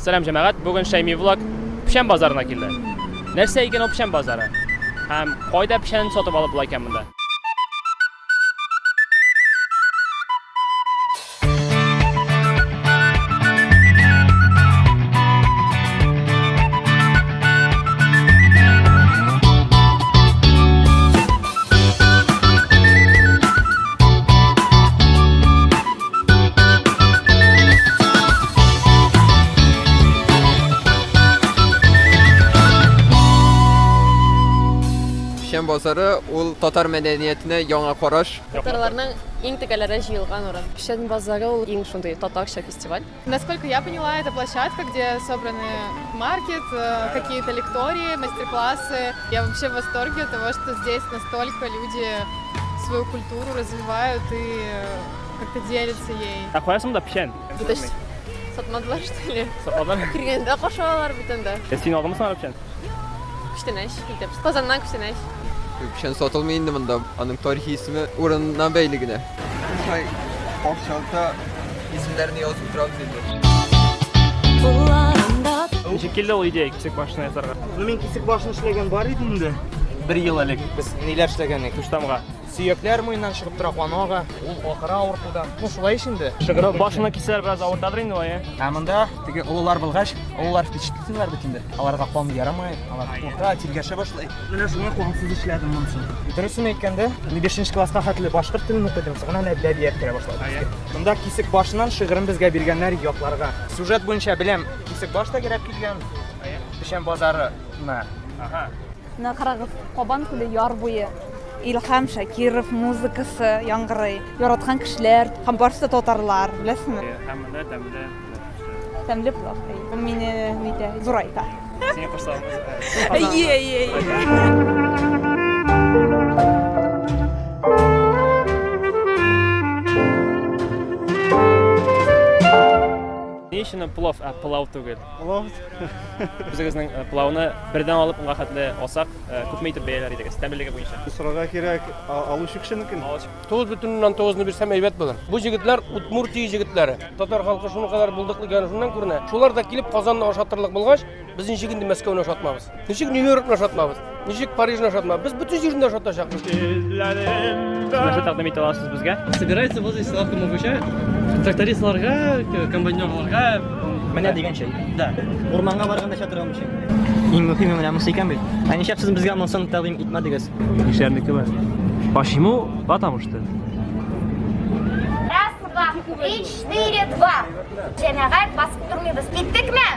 Selam cemaat, bugün Shaymi Vlog pishan bozoriga keldi. Narsa ekan o pishan bozori? Ham qoida pishan sotib olib ekan bunda. Pishan bozori ul Tatar medeniyetine yana qarash. Татарларның иң тегеләре җыелган урын. Пишән базары ул иң шундый татарча фестиваль. Насколько я поняла, это площадка, где собраны маркет, какие-то лектории, мастер-классы. Я вообще в восторге от того, что здесь настолько люди свою культуру развивают и как-то делятся ей. Qo'yasizmi da pishan? То есть сатмадылар что ли? Sotmadan. Киргәндә кашалар бит инде. Sen aldыңмы sana pishan? Күчтәнәч китеп. Казаннан күчтәнәч. Pishan satılmıyor indi bunda. Onun tarihi ismi oranından beyligine. Şey, Akçal'da isimlerini yazıp duralım dedi. Nechik keldi o ideya kisik boshini yasarga? Men kesik boshini ishlagan bor edi endi. 1 yil elek biz nelar ishlagandik. Kushtamga. Suyaklar mo'yindan chiqib tura qonog'i, u oxiri og'riqdan. Bu shulay endi. Boshini kesalar biroz og'irtadir endi voy. Hamında tege ulug'lar bilg'ash, ulug'lar fichitdilar bitindi. Ularga qon yaramay, ular to'xta tilgasha boshlaydi. Mana shunga qo'ng'siz ishladim bunisi. Durustini aytganda, 5-klassga xatli boshqirt tilini o'qidim. Sig'ina adabiyot kira boshladim. Bunda kesik boshidan shig'irim bizga berganlar yo'qlarga. Sujet bo'yicha bilam, kesik boshda kerak kelgan. Pishan bozori nima? Aha. Qirg'iz Qoban kuli yor bo'yi Ilham Shakirov muzikasi yang'iri, yaratgan kishilar, ham barcha tatarlar, bilasizmi? Hammada tamda. Tamli buloq. Meni nida Zurayda. Sen qo'shsam. Ye. Nishini plov tugul. Plov. Bizning plovni birdan olib unga xatli olsak, ko'p metr beyalar edi. Istamliga bo'yicha. So'raga kerak aluvchi kishinikin. 9,9'unu birsem heybet bulur. Bu yigitler Udmurtiya yigitlari. Tatar halkı şunu kadar buldukligini şundan ko'rina. Shular da kelib Qozonni oshattirlik bo'lgach, biz nechik endi Moskvani oshatmamiz. Nechik New Yorkni oshatmamiz. Nechik Parijni oshatmamiz. Biz butun yerni oshatashamiz. Nasha taqdim eta olasiz bizga? Собирается возле ставки Мовыча, трактористларга, комбайнерларга. Mana degan şey. Da. O'rmonga borganda chatiramiz. Eng muhimi mana musiqa bu. Ayni siz bizga monson taqdim etmadingiz. Ishlarniki bor. Почему? Потому что. Раз, два, 3, 4, 2. Жаңаға басып тұрмайбыз. Кеттік ме?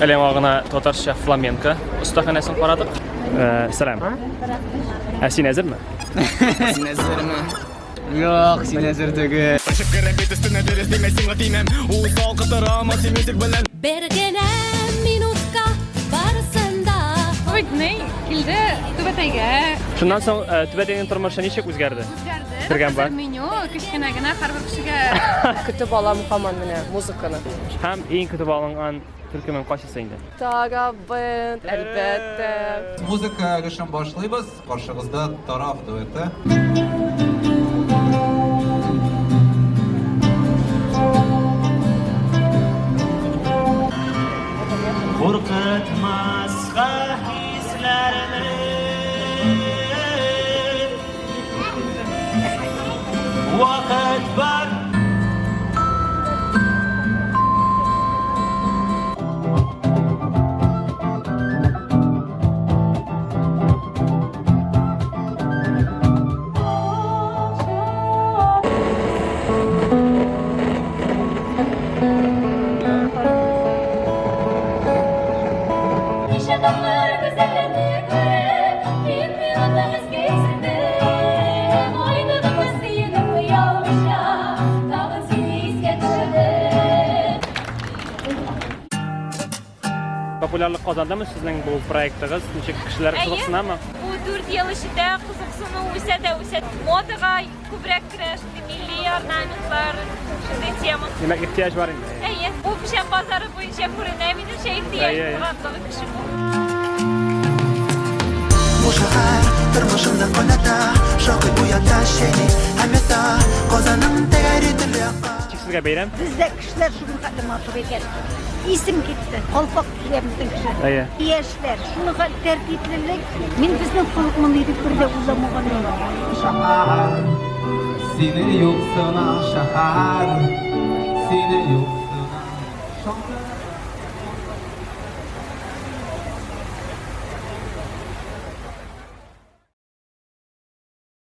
Әлем ағына татарша фламенко ustaxonasini qaradik. Salom. Sen hazırmı? Sen hazırmı? Yo'q, sen hazır tugul. Bergene minutka barısında. Ney? Kildi Tübetayga. Shundan so'ng Tibetning turmushi nechik o'zgardi? Kirgan bor. Menyu kichkinagina har bir kishiga Көтеп алам һаман менә музыканы. Ham eng kutib olingan turkumen qaysi endi? Tarabın, әлбәттә. Muzika qishim boshlaymiz. Qarshimizda taraf dueti. Qo'rqitmasqa hislarni vaqt bor. Popülerlik qozondimi sizning bu proyektingiz? Nechik kishilar qiziqsinami? Bu 4 yıl içinde kızıksını üsede modaga ornamentslar, shunday tema. Demek ihtiyaç var indi. Bu pişen pazarı bo'yicha ko'rinmaydi, şey ihtiyoç bo'lgan kishi. Bu shahar turmushimda qoladi, shoqi uyatda seni hameta qozanim tegari dilyaqa. Sizga bayram. Bizde kişiler şunu katılmak ekan. İsim gitti. Kolpak kişilerimizden kişi. Yaşlar. Şunu tertiplemek. Men bizning xalqimizning birde uzamagan. Shahar, seni yo'qsana shahar.